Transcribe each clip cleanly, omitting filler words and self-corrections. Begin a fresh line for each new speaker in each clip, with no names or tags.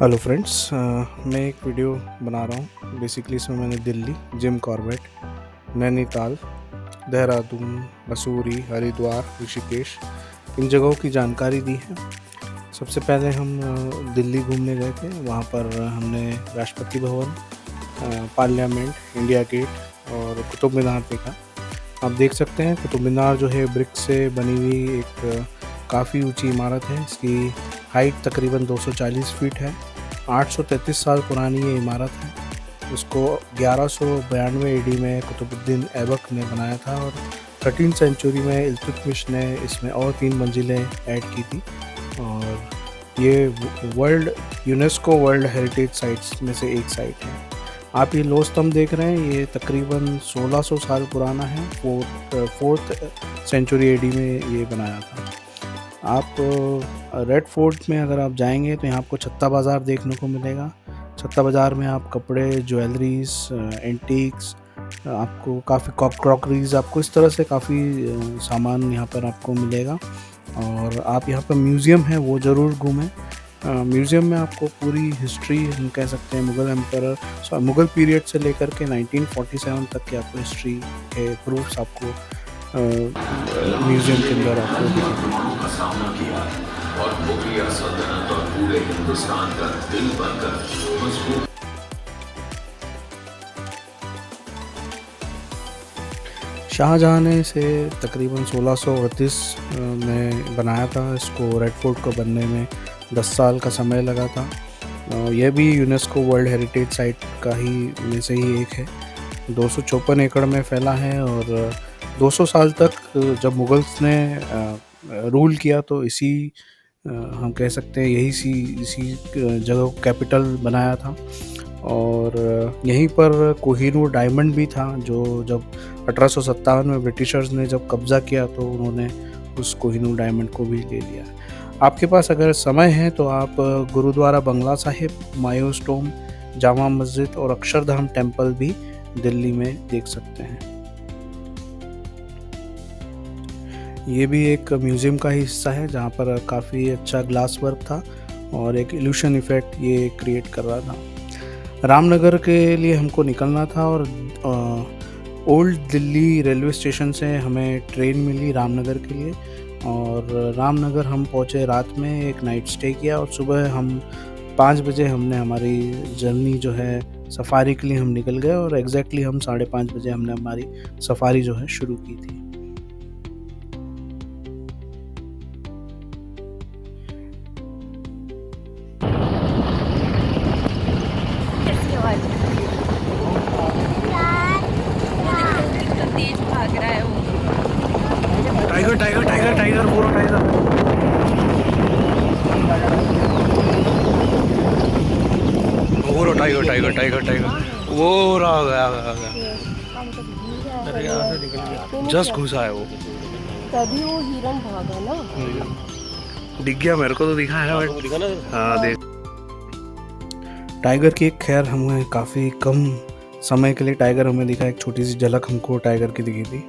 Hello friends, मैं एक video बना रहा हूँ। बेसिकली इसमें मैंने दिल्ली, जिम कॉर्बेट, नैनीताल, देहरादून, मसूरी, हरिद्वार, ऋषिकेश इन जगहों की जानकारी दी है। सबसे पहले हम दिल्ली घूमने गए थे। वहाँ पर हमने Rashtrapati Bhavan, parliament, India gate और कुतुब मीनार देखा। आप देख सकते हैं कुतुब मीनार जो है ब्रिक से बनी हुई एक काफ़ी ऊंची इमारत है। इसकी हाइट तकरीबन 240 फीट है। 833 साल पुरानी ये इमारत है। उसको 1192 एडी में कुतुबुद्दीन ऐबक ने बनाया था और 13वीं सेंचुरी में इल्तुतमिश ने इसमें और 3 मंजिलें ऐड की थी। और ये यूनेस्को वर्ल्ड हेरिटेज साइट्स में से एक साइट है। आप ये लोह स्तंभ देख रहे हैं, ये तकरीबन 1600 साल पुराना है। फोर्थ सेंचुरी एडी में ये बनाया था। आप रेड फोर्ट में अगर आप जाएंगे तो यहाँ आपको छत्ता बाज़ार देखने को मिलेगा। छत्ता बाज़ार में आप कपड़े, ज्वेलरीज, एंटीक्स, आपको काफ़ी क्रॉकरीज, आपको इस तरह से काफ़ी सामान यहाँ पर आपको मिलेगा। और आप यहाँ पर म्यूज़ियम है वो ज़रूर घूमें। म्यूज़ियम में आपको पूरी हिस्ट्री, हम कह सकते हैं मुग़ल पीरियड से लेकर के 1947 तक की आपको हिस्ट्री के प्रूफ्स आपको म्यूज़ियम के अंदर आपको दिखेंगे।
का सामना किया और मुगलिया सल्तनत और पूरे हिंदुस्तान का दिल बनकर मजबूत।
शाहजहाँ ने इसे तकरीबन 1638 में बनाया था। इसको रेड फोर्ट को बनने में 10 साल का समय लगा था। यह भी यूनेस्को वर्ल्ड हेरिटेज साइट का ही में से ही एक है। 254 एकड़ में फैला है और 200 साल तक जब मुगल्स ने रूल किया तो हम कह सकते हैं इसी जगह को कैपिटल बनाया था। और यहीं पर कोहिनूर डायमंड भी था, जो जब 1857 में ब्रिटिशर्स ने जब कब्ज़ा किया तो उन्होंने उस कोहिनूर डायमंड को भी ले लिया। आपके पास अगर समय है तो आप गुरुद्वारा बंगला साहिब, हुमायूं टॉम्ब, जामा मस्जिद और अक्षरधाम टेम्पल भी दिल्ली में देख सकते हैं। ये भी एक म्यूज़ियम का ही हिस्सा है जहाँ पर काफ़ी अच्छा ग्लास वर्क था और एक इल्यूशन इफ़ेक्ट ये क्रिएट कर रहा था। रामनगर के लिए हमको निकलना था और ओल्ड दिल्ली रेलवे स्टेशन से हमें ट्रेन मिली रामनगर के लिए। और रामनगर हम पहुँचे रात में, एक नाइट स्टे किया और सुबह हम 5 बजे हमने हमारी जर्नी जो है सफारी के लिए हम निकल गए और एग्जैक्टली हम 5:30 बजे हमने हमारी सफारी जो है शुरू की थी।
तेज भाग रहा है वो।
टाइगर टाइगर टाइगर टाइगर पूरा टाइगर। वो टाइगर टाइगर टाइगर टाइगर वो रहा आ गया। अरे यहाँ से निकल गया, जस्ट घुसा है वो।
तभी वो हिरन भागा ना।
दिख गया मेरे को, तो दिखा है बट हाँ देख। टाइगर की एक खैर हमें काफ़ी कम समय के लिए टाइगर हमें दिखा, एक छोटी सी झलक हमको टाइगर की दिखी थी।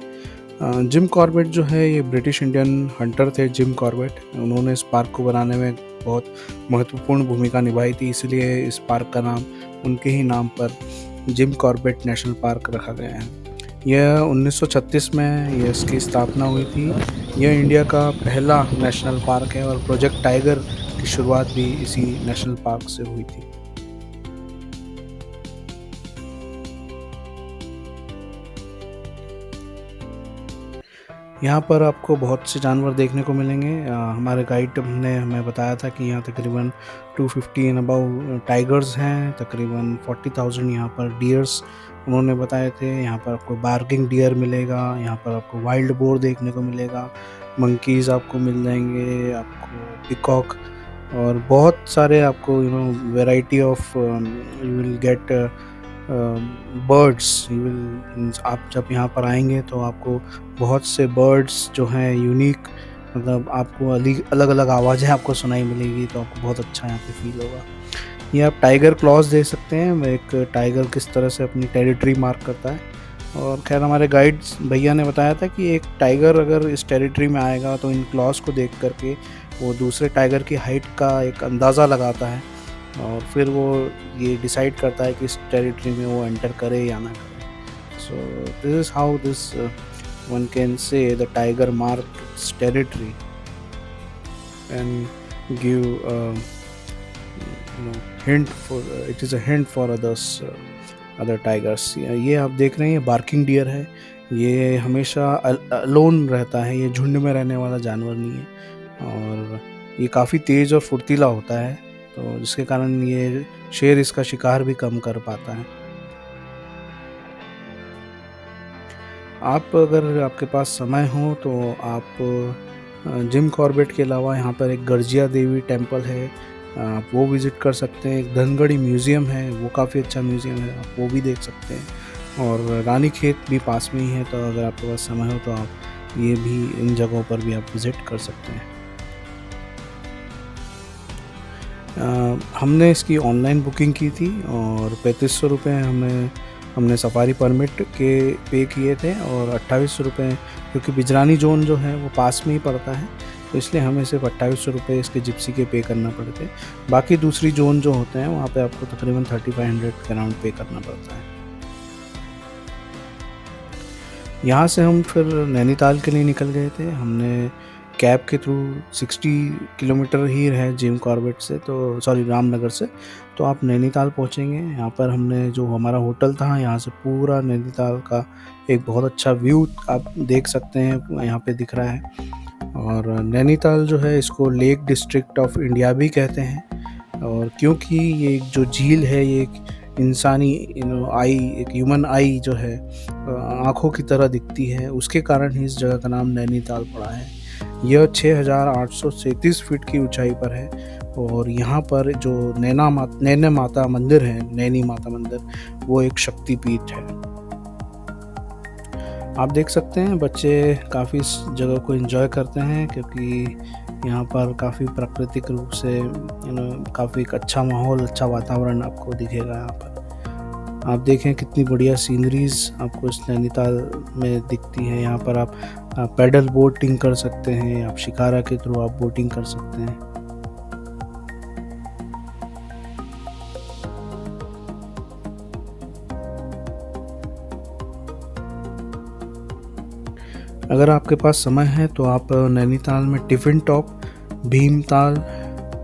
जिम कॉर्बेट जो है ये ब्रिटिश इंडियन हंटर थे। जिम कॉर्बेट, उन्होंने इस पार्क को बनाने में बहुत महत्वपूर्ण भूमिका निभाई थी, इसलिए इस पार्क का नाम उनके ही नाम पर जिम कॉर्बेट नेशनल पार्क रखा गया है। यह 1936 में इसकी स्थापना हुई थी। यह इंडिया का पहला नेशनल पार्क है और प्रोजेक्ट टाइगर की शुरुआत भी इसी नेशनल पार्क से हुई थी। यहाँ पर आपको बहुत से जानवर देखने को मिलेंगे। हमारे गाइड ने हमें बताया था कि यहाँ तकरीबन 250 एंड अबव टाइगर्स हैं, तकरीबन 40,000 यहाँ पर डियर्स उन्होंने बताए थे। यहाँ पर आपको बार्किंग डियर मिलेगा, यहाँ पर आपको वाइल्ड बोर देखने को मिलेगा, मंकीज़ आपको मिल जाएंगे, आपको पिकॉक और बहुत सारे आपको variety of you will get birds. आप जब यहाँ पर आएंगे तो आपको बहुत से बर्ड्स जो हैं यूनिक, मतलब आपको अलग अलग आवाज़ें आपको सुनाई मिलेगी, तो आपको बहुत अच्छा यहाँ पे फील होगा। ये आप टाइगर क्लॉज देख सकते हैं, एक टाइगर किस तरह से अपनी टेरिटरी मार्क करता है। और खैर हमारे गाइड भैया ने बताया था कि एक टाइगर अगर इस टेरिटरी में आएगा तो इन क्लॉज को देख करके वो दूसरे टाइगर की हाइट का एक अंदाज़ा लगाता है और फिर वो ये डिसाइड करता है कि इस टेरिटरी में वो एंटर करे या ना करे। So this is how this one can say the tiger mark it's territory and give hint for it is a hint for other tigers। ये आप देख रहे हैं, ये बार्किंग डियर है। ये हमेशा अलोन रहता है, ये झुंड में रहने वाला जानवर नहीं है और ये काफ़ी तेज़ और फुर्तीला होता है, तो जिसके कारण ये शेर इसका शिकार भी कम कर पाता है। आप अगर आपके पास समय हो तो आप जिम कॉर्बेट के अलावा यहाँ पर एक गर्जिया देवी टेम्पल है, आप वो विज़िट कर सकते हैं। एक धनगढ़ी म्यूज़ियम है, वो काफ़ी अच्छा म्यूज़ियम है, आप वो भी देख सकते हैं। और रानी खेत भी पास में ही है, तो अगर आपके पास समय हो तो आप ये भी इन जगहों पर भी आप विज़िट कर सकते हैं। हमने इसकी ऑनलाइन बुकिंग की थी और 3500 रुपये हमने सफारी परमिट के पे किए थे और 2800 रुपये, क्योंकि बिजरानी जोन जो है वो पास में ही पड़ता है, तो इसलिए हमें सिर्फ 2800 रुपये इसके जिप्सी के पे करना पड़ते। बाकी दूसरी जोन जो होते हैं वहाँ पे आपको तकरीबन 3500 के अराउंड पे करना पड़ता है। यहाँ से हम फिर नैनीताल के लिए निकल गए थे। हमने कैब के थ्रू 60 किलोमीटर ही है जिम कॉर्बेट से, तो सॉरी रामनगर से, तो आप नैनीताल पहुँचेंगे। यहाँ पर हमने जो हमारा होटल था, यहाँ से पूरा नैनीताल का एक बहुत अच्छा व्यू आप देख सकते हैं, यहाँ पे दिख रहा है। और नैनीताल जो है इसको लेक डिस्ट्रिक्ट ऑफ इंडिया भी कहते हैं, और क्योंकि ये जो झील है ये एक इंसानी आई, एक ह्यूमन आई जो है आँखों की तरह दिखती है, उसके कारण ही इस जगह का नाम नैनीताल पड़ा है। यह 6837 फीट की ऊंचाई पर है और यहाँ पर जो नैना माता मंदिर है, नैनी माता मंदिर, वो एक शक्तिपीठ है। आप देख सकते हैं बच्चे काफ़ी इस जगह को एंजॉय करते हैं, क्योंकि यहाँ पर काफ़ी प्राकृतिक रूप से काफ़ी एक अच्छा माहौल, अच्छा वातावरण आपको दिखेगा। यहाँ पर आप देखें कितनी बढ़िया सीनरीज आपको इस नैनीताल में दिखती हैं। यहाँ पर आप पैडल बोटिंग कर सकते हैं, आप शिकारा के थ्रू आप बोटिंग कर सकते हैं। अगर आपके पास समय है तो आप नैनीताल में टिफ़िन टॉप, भीमताल,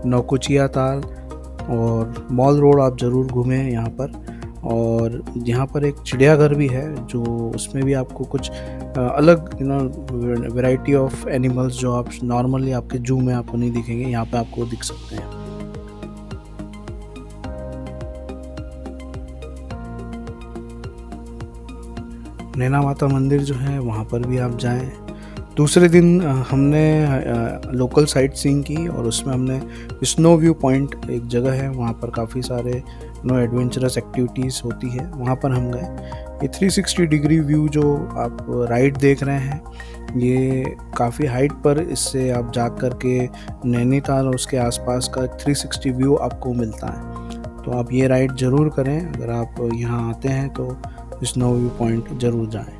नौकुचिया ताल और मॉल रोड आप ज़रूर घूमें यहाँ पर। और यहाँ पर एक चिड़ियाघर भी है, जो उसमें भी आपको कुछ अलग वैरायटी ऑफ एनिमल्स जो आप नॉर्मली आपके जू में आपको नहीं दिखेंगे, यहाँ पे आपको दिख सकते हैं। नैना माता मंदिर जो है वहाँ पर भी आप जाएं। दूसरे दिन हमने लोकल साइट सीइंग की और उसमें हमने स्नो व्यू पॉइंट एक जगह है, वहाँ पर काफ़ी सारे एडवेंचरस एक्टिविटीज़ होती है, वहाँ पर हम गए। ये 360 डिग्री व्यू जो आप राइड देख रहे हैं, ये काफ़ी हाइट पर इससे आप जा कर के नैनीताल और उसके आसपास का 360 व्यू आपको मिलता है। तो आप ये राइड ज़रूर करें, अगर आप यहाँ आते हैं तो स्नो व्यू पॉइंट ज़रूर जाएं।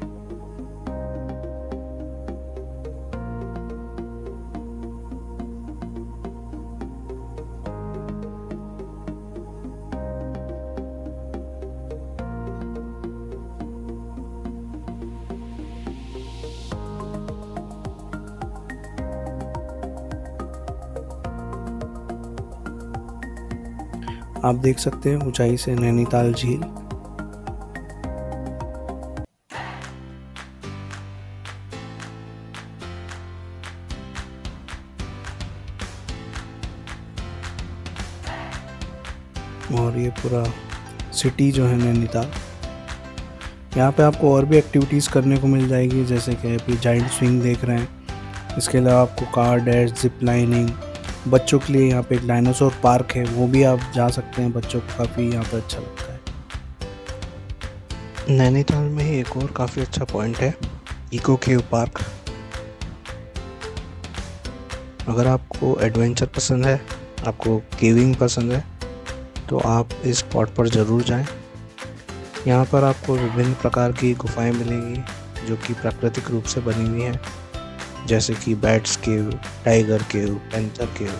आप देख सकते हैं ऊंचाई से नैनीताल झील। और ये पूरा सिटी जो है नैनीताल, यहाँ पे आपको और भी एक्टिविटीज़ करने को मिल जाएगी, जैसे कि अभी जाइंट स्विंग देख रहे हैं। इसके अलावा आपको कार डैश, जिप लाइनिंग, बच्चों के लिए यहाँ पे एक डायनासोर पार्क है, वो भी आप जा सकते हैं, बच्चों को काफ़ी यहाँ पर अच्छा लगता है। नैनीताल में ही एक और काफ़ी अच्छा पॉइंट है, इको केव पार्क। अगर आपको एडवेंचर पसंद है, आपको केविंग पसंद है, तो आप इस स्पॉट पर ज़रूर जाएं। यहाँ पर आपको विभिन्न प्रकार की गुफाएं मिलेंगी जो कि प्राकृतिक रूप से बनी हुई हैं, जैसे कि बैट्स केव, टाइगर केव, पैंथर केव।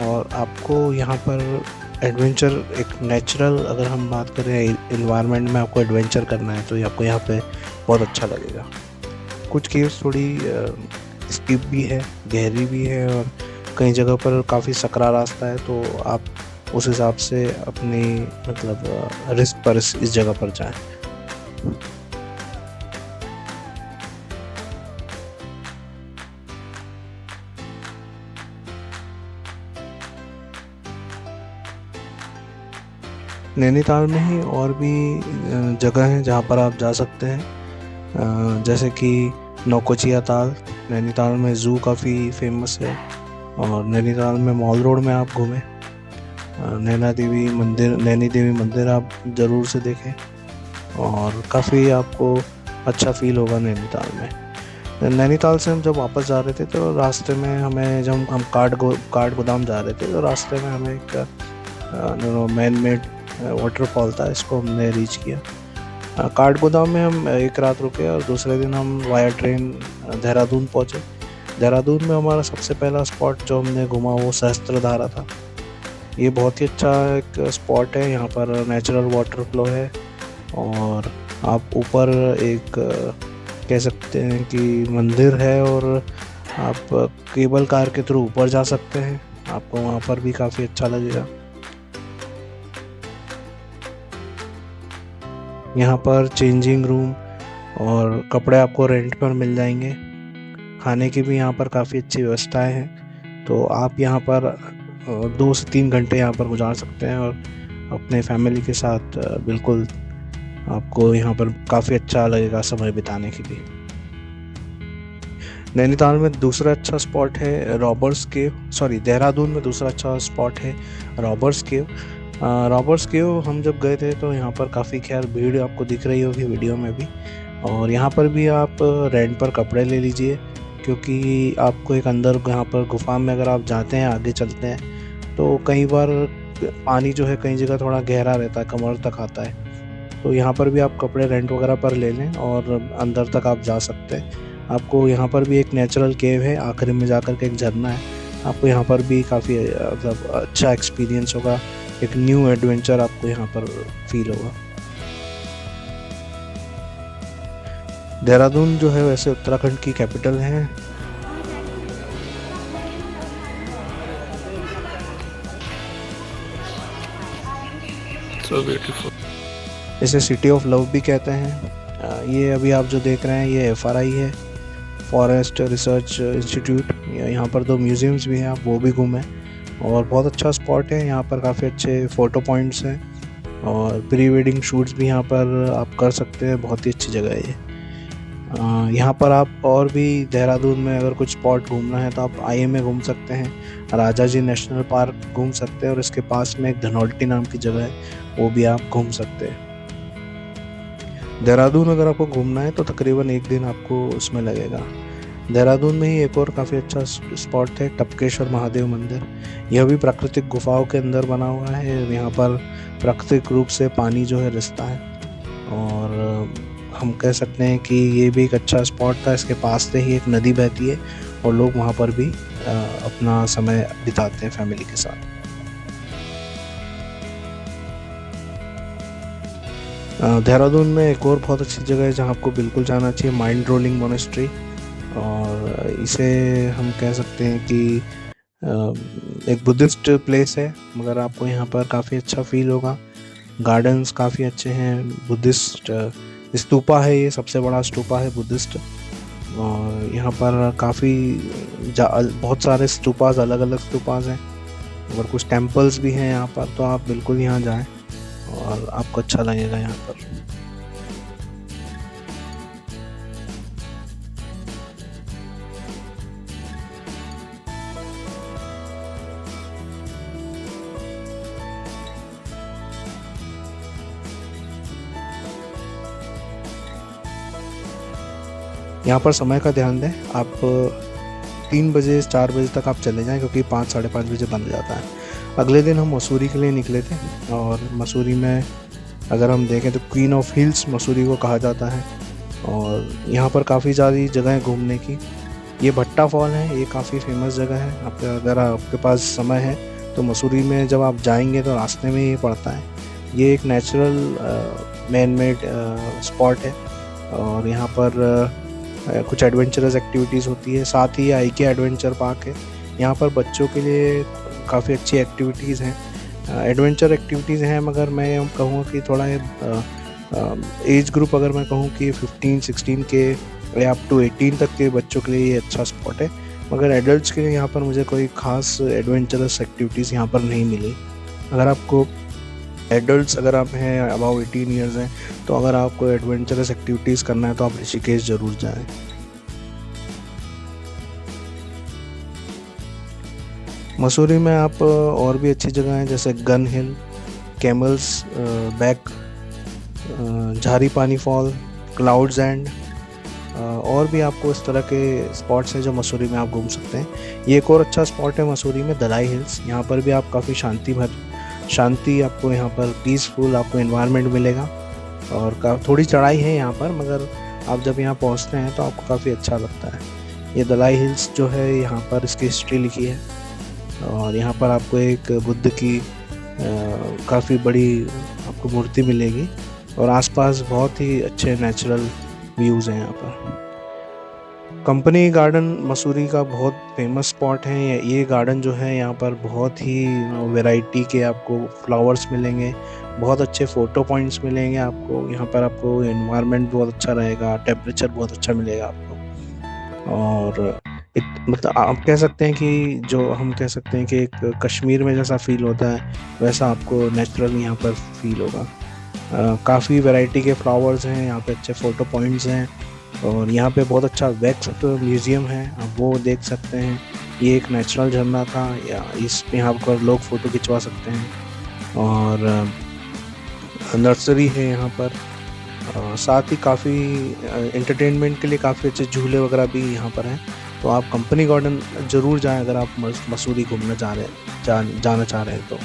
और आपको यहाँ पर एडवेंचर, एक नेचुरल, अगर हम बात करें इन्वायरमेंट में आपको एडवेंचर करना है तो ये आपको यहाँ पे बहुत अच्छा लगेगा। कुछ केव्स थोड़ी स्टीप भी है, गहरी भी है, और कई जगह पर काफ़ी सकरा रास्ता है, तो आप उस हिसाब से अपनी मतलब रिस्क पर इस जगह पर जाएं। नैनीताल में ही और भी जगह हैं जहाँ पर आप जा सकते हैं, जैसे कि नौकोचिया ताल। नैनीताल में ज़ू काफ़ी फेमस है, और नैनीताल में मॉल रोड में आप घूमें। नैनी देवी मंदिर आप ज़रूर से देखें, और काफ़ी आपको अच्छा फील होगा नैनीताल में। नैनीताल से हम जब वापस जा रहे थे तो रास्ते में हमें, जब हम काठ गोदाम जा रहे थे तो रास्ते में हमें एक मैन मेड वाटरफॉल था, इसको हमने रीच किया। काठ गोदाम में हम एक रात रुके और दूसरे दिन हम वाया ट्रेन देहरादून पहुँचे। देहरादून में हमारा सबसे पहला स्पॉट जो हमने घूमा वो सहस्त्रधारा था। ये बहुत ही अच्छा एक स्पॉट है, यहाँ पर नेचुरल वाटर फ्लो है, और आप ऊपर एक कह सकते हैं कि मंदिर है, और आप केबल कार के थ्रू ऊपर जा सकते हैं। आपको वहाँ पर भी काफ़ी अच्छा लगेगा। यहाँ पर चेंजिंग रूम और कपड़े आपको रेंट पर मिल जाएंगे। खाने की भी यहाँ पर काफ़ी अच्छी व्यवस्थाएं हैं, तो आप यहाँ पर 2 से 3 घंटे यहाँ पर गुजार सकते हैं, और अपने फैमिली के साथ बिल्कुल आपको यहाँ पर काफ़ी अच्छा लगेगा समय बिताने के लिए। नैनीताल में दूसरा अच्छा स्पॉट है रॉबर्स केव, देहरादून में दूसरा अच्छा स्पॉट है रॉबर्स केव। रॉबर्स केव हम जब गए थे तो यहाँ पर काफ़ी खैर भीड़ आपको दिख रही होगी वीडियो में भी, और यहाँ पर भी आप रेंट पर कपड़े ले लीजिए, क्योंकि आपको एक अंदर यहाँ पर गुफा में अगर आप जाते हैं, आगे चलते हैं, तो कई बार पानी जो है कई जगह थोड़ा गहरा रहता है, कमर तक आता है, तो यहाँ पर भी आप कपड़े रेंट वगैरह पर ले लें और अंदर तक आप जा सकते हैं। आपको यहाँ पर भी एक नेचुरल केव है, आखिरी में जाकर के एक झरना है, आपको यहाँ पर भी काफ़ी मतलब अच्छा एक्सपीरियंस होगा, एक न्यू एडवेंचर आपको यहाँ पर फील होगा। देहरादून जो है वैसे उत्तराखंड की कैपिटल है।
So beautiful.
इसे सिटी ऑफ लव भी कहते हैं। ये अभी आप जो देख रहे हैं ये FRI है, फॉरेस्ट रिसर्च इंस्टीट्यूट। यहाँ पर 2 म्यूज़ियम्स भी हैं, आप वो भी घूमें, और बहुत अच्छा स्पॉट है। यहाँ पर काफ़ी अच्छे फ़ोटो पॉइंट्स हैं, और प्री वेडिंग शूट्स भी यहाँ पर आप कर सकते हैं। बहुत ही अच्छी जगह है ये। यहाँ पर आप और भी देहरादून में अगर कुछ स्पॉट घूमना है तो आप IMA घूम सकते हैं, राजा जी नेशनल पार्क घूम सकते हैं, और इसके पास में एक धनौल्टी नाम की जगह है, वो भी आप घूम सकते हैं। देहरादून अगर आपको घूमना है तो तकरीबन 1 दिन आपको उसमें लगेगा। देहरादून में ही एक और काफ़ी अच्छा स्पॉट है टपकेश्वर महादेव मंदिर। यह भी प्राकृतिक गुफाओं के अंदर बना हुआ है। यहाँ पर प्राकृतिक रूप से पानी जो है रिसता है, और हम कह सकते हैं कि ये भी एक अच्छा स्पॉट था। इसके पास से ही एक नदी बहती है, और लोग वहाँ पर भी अपना समय बिताते हैं फैमिली के साथ। देहरादून में एक और बहुत अच्छी जगह है जहाँ आपको बिल्कुल जाना चाहिए, माइंड रोलिंग मोनेस्ट्री, और इसे हम कह सकते हैं कि एक बुद्धिस्ट प्लेस है, मगर आपको यहाँ पर काफ़ी अच्छा फील होगा। गार्डन्स काफ़ी अच्छे हैं, बुद्धिस्ट स्तूपा है, ये सबसे बड़ा स्तूपा है बुद्धिस्ट, और यहाँ पर काफ़ी बहुत सारे स्तूपास, अलग अलग स्तूपास हैं, और कुछ टेम्पल्स भी हैं यहाँ पर, तो आप बिल्कुल यहाँ जाएं और आपको अच्छा लगेगा यहाँ पर। यहाँ पर समय का ध्यान दें, आप 3 बजे 4 बजे तक आप चले जाएं, क्योंकि 5 साढ़े 5 बजे बंद हो जाता है। अगले दिन हम मसूरी के लिए निकले थे, और मसूरी में अगर हम देखें तो क्वीन ऑफ हिल्स मसूरी को कहा जाता है, और यहाँ पर काफ़ी ज़्यादा जगह घूमने की। ये भट्टा फॉल है, ये काफ़ी फेमस जगह है। अगर आपके पास समय है तो मसूरी में जब आप जाएंगे तो रास्ते में ही पड़ता है। ये एक नेचुरल मैन मेड स्पॉट है और यहाँ पर कुछ एडवेंचरस एक्टिविटीज़ होती है। साथ ही आईके एडवेंचर पार्क है, यहाँ पर बच्चों के लिए काफ़ी अच्छी एक्टिविटीज़ हैं, एडवेंचर एक्टिविटीज़ हैं, मगर मैं कहूँगा कि थोड़ा एज ग्रुप अगर मैं कहूँ कि 15-16 के या अप टू 18 तक के बच्चों के लिए ये अच्छा स्पॉट है। मगर एडल्ट्स के लिए यहाँ पर मुझे कोई ख़ास एडवेंचरस एक्टिविटीज़ यहाँ पर नहीं मिली। अगर आपको एडल्ट्स अगर आप हैं अबाउ 18 ईयर्स हैं तो अगर आपको एडवेंचरस एक्टिविटीज़ करना है तो आप ऋषिकेश ज़रूर जाएं। मसूरी में आप और भी अच्छी जगह हैं जैसे गन हिल, कैमल्स बैक, झारी पानी फॉल, क्लाउड्स एंड और भी आपको इस तरह के स्पॉट्स हैं जो मसूरी में आप घूम सकते हैं। ये एक और अच्छा स्पॉट है मसूरी में, दलाई हिल्स। यहाँ पर भी आप काफ़ी शांति आपको यहाँ पर पीसफुल आपको एनवायरनमेंट मिलेगा और थोड़ी चढ़ाई है यहाँ पर, मगर आप जब यहाँ पहुँचते हैं तो आपको काफ़ी अच्छा लगता है। ये दलाई हिल्स जो है यहाँ पर इसकी हिस्ट्री लिखी है और यहाँ पर आपको एक बुद्ध की काफ़ी बड़ी आपको मूर्ति मिलेगी और आसपास बहुत ही अच्छे नेचुरल व्यूज़ हैं यहाँ पर। कंपनी गार्डन मसूरी का बहुत फेमस स्पॉट है। ये गार्डन जो है यहाँ पर बहुत ही वैरायटी के आपको फ्लावर्स मिलेंगे, बहुत अच्छे फ़ोटो पॉइंट्स मिलेंगे आपको। यहाँ पर आपको एनवायरनमेंट बहुत अच्छा रहेगा, टेम्परेचर बहुत अच्छा मिलेगा आपको और मतलब आप कह सकते हैं कि जो हम कह सकते हैं कि एक कश्मीर में जैसा फील होता है वैसा आपको नेचुरल यहाँ पर फील होगा। काफ़ी वैरायटी के फ्लावर्स हैं यहाँ पे, अच्छे फ़ोटो पॉइंट्स हैं और यहाँ पे बहुत अच्छा वैक्स म्यूज़ियम है, आप वो देख सकते हैं। ये एक नेचुरल झरना था या इस यहाँ पर लोग फ़ोटो खिंचवा सकते हैं और नर्सरी है यहाँ पर। साथ ही काफ़ी एंटरटेनमेंट के लिए काफ़ी अच्छे झूले वगैरह भी यहाँ पर हैं। तो आप कंपनी गार्डन ज़रूर जाएं अगर आप मसूरी घूमना जाना चाह रहे हैं तो।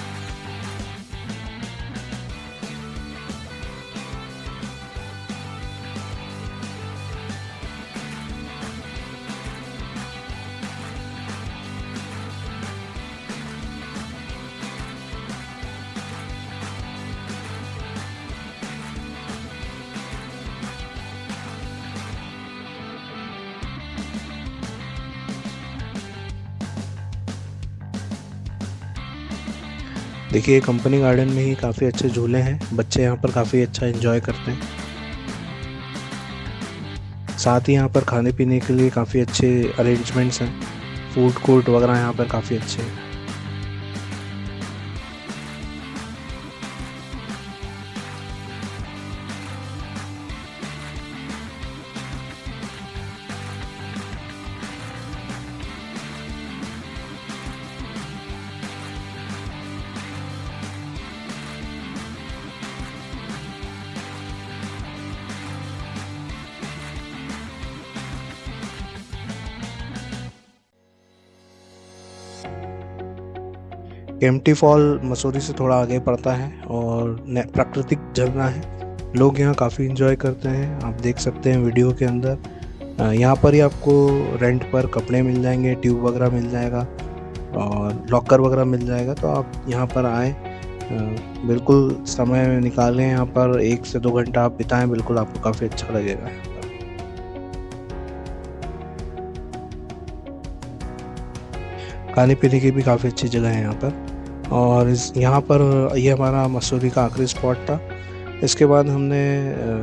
देखिए कंपनी गार्डन में ही काफ़ी अच्छे झूले हैं, बच्चे यहाँ पर काफ़ी अच्छा एंजॉय करते हैं। साथ ही यहाँ पर खाने पीने के लिए काफ़ी अच्छे अरेंजमेंट्स हैं, फूड कोर्ट वगैरह यहाँ पर काफ़ी अच्छे हैं। केम्प्टी फॉल मसूरी से थोड़ा आगे पड़ता है और प्राकृतिक झरना है। लोग यहाँ काफ़ी एंजॉय करते हैं, आप देख सकते हैं वीडियो के अंदर। यहाँ पर ही आपको रेंट पर कपड़े मिल जाएंगे, ट्यूब वगैरह मिल जाएगा और लॉकर वगैरह मिल जाएगा। तो आप यहाँ पर आएँ, बिल्कुल समय निकालें, यहाँ पर 1 से 2 घंटा आप बिताएं, बिल्कुल आपको काफ़ी अच्छा लगेगा। खाने पीने की भी काफ़ी अच्छी जगह है यहाँ पर और यहाँ पर ये हमारा मसूरी का आखिरी स्पॉट था। इसके बाद हमने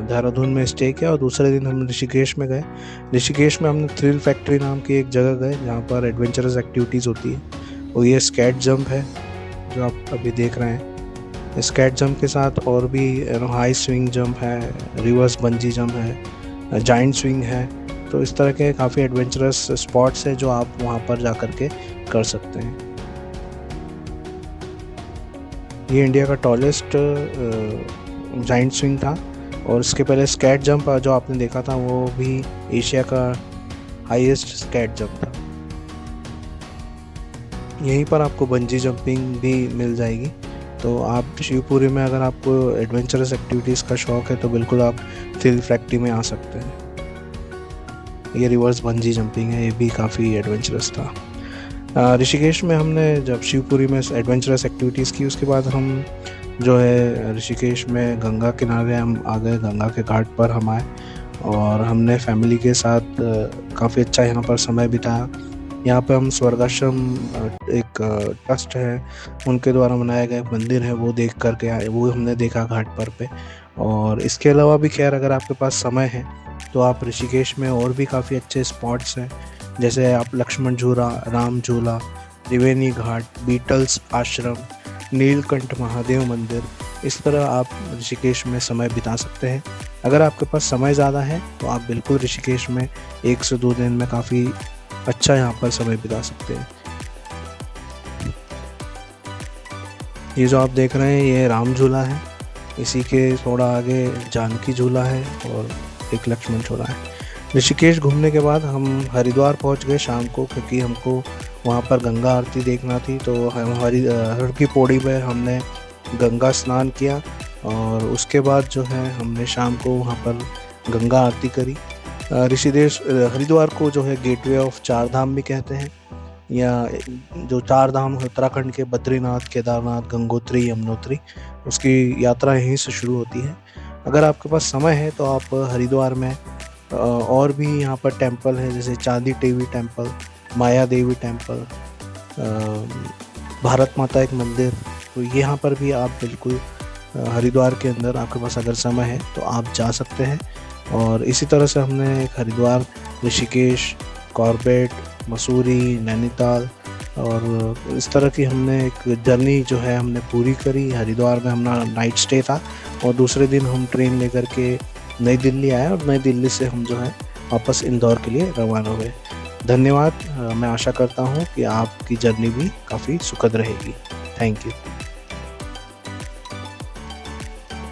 देहरादून में स्टे किया और दूसरे दिन हम ऋषिकेश में गए। ऋषिकेश में हमने थ्रिल फैक्ट्री नाम की एक जगह गए जहाँ पर एडवेंचरस एक्टिविटीज़ होती है। और ये स्कैट जंप है जो आप अभी देख रहे हैं। स्कैट जंप के साथ और भी हाई स्विंग जंप है, रिवर्स बंजी जंप है, जाइंट स्विंग है। तो इस तरह के काफ़ी एडवेंचरस स्पॉट्स हैं जो आप वहाँ पर जा कर के कर सकते हैं। ये इंडिया का टॉलेस्ट जाइंट स्विंग था और इसके पहले स्कैट जंप जो आपने देखा था वो भी एशिया का हाईएस्ट स्कैट जंप था। यहीं पर आपको बंजी जंपिंग भी मिल जाएगी। तो आप शिवपुरी में अगर आपको एडवेंचरस एक्टिविटीज़ का शौक़ है तो बिल्कुल आप थ्रिल फैक्ट्री में आ सकते हैं। ये रिवर्स बंजी जंपिंग है, ये भी काफ़ी एडवेंचरस था। ऋषिकेश में हमने जब शिवपुरी में एडवेंचरस एक्टिविटीज़ की, उसके बाद हम जो है ऋषिकेश में गंगा किनारे हम आ गए, गंगा के घाट पर हम आए और हमने फैमिली के साथ काफ़ी अच्छा यहाँ पर समय बिताया। यहाँ पे हम स्वर्गाश्रम एक ट्रस्ट है, उनके द्वारा बनाया गया मंदिर है, वो देख कर के आए, वो हमने देखा घाट पर पे। और इसके अलावा भी खैर अगर आपके पास समय है तो आप ऋषिकेश में और भी काफ़ी अच्छे स्पॉट्स हैं, जैसे आप लक्ष्मण झूला, राम झूला, त्रिवेणी घाट, बीटल्स आश्रम, नीलकंठ महादेव मंदिर, इस तरह आप ऋषिकेश में समय बिता सकते हैं। अगर आपके पास समय ज़्यादा है तो आप बिल्कुल ऋषिकेश में 1 से 2 दिन में काफ़ी अच्छा यहाँ पर समय बिता सकते हैं। ये जो आप देख रहे हैं ये राम झूला है, इसी के थोड़ा आगे जानकी झूला है और एक लक्ष्मण झूला है। ऋषिकेश घूमने के बाद हम हरिद्वार पहुंच गए शाम को, क्योंकि हमको वहाँ पर गंगा आरती देखना थी। तो हम हर की पौड़ी में हमने गंगा स्नान किया और उसके बाद जो है हमने शाम को वहाँ पर गंगा आरती करी। हरिद्वार को जो है गेटवे ऑफ 4 धाम भी कहते हैं, या जो 4 धाम उत्तराखंड के बद्रीनाथ, केदारनाथ, गंगोत्री, यमुनोत्री, उसकी यात्रा यहीं से शुरू होती है। अगर आपके पास समय है तो आप हरिद्वार में और भी यहाँ पर टेंपल है, जैसे चांदी देवी टेंपल, माया देवी टेंपल, भारत माता एक मंदिर, तो यहाँ पर भी आप बिल्कुल हरिद्वार के अंदर आपके पास अगर समय है तो आप जा सकते हैं। और इसी तरह से हमने हरिद्वार, ऋषिकेश, कॉर्बेट, मसूरी, नैनीताल और इस तरह की हमने एक जर्नी जो है हमने पूरी करी। हरिद्वार में हमारा नाइट स्टे था और दूसरे दिन हम ट्रेन लेकर के नई दिल्ली आए और नई दिल्ली से हम जो है वापस इंदौर के लिए रवाना हुए। धन्यवाद। मैं आशा करता हूँ कि आपकी जर्नी भी काफ़ी सुखद रहेगी। Thank you.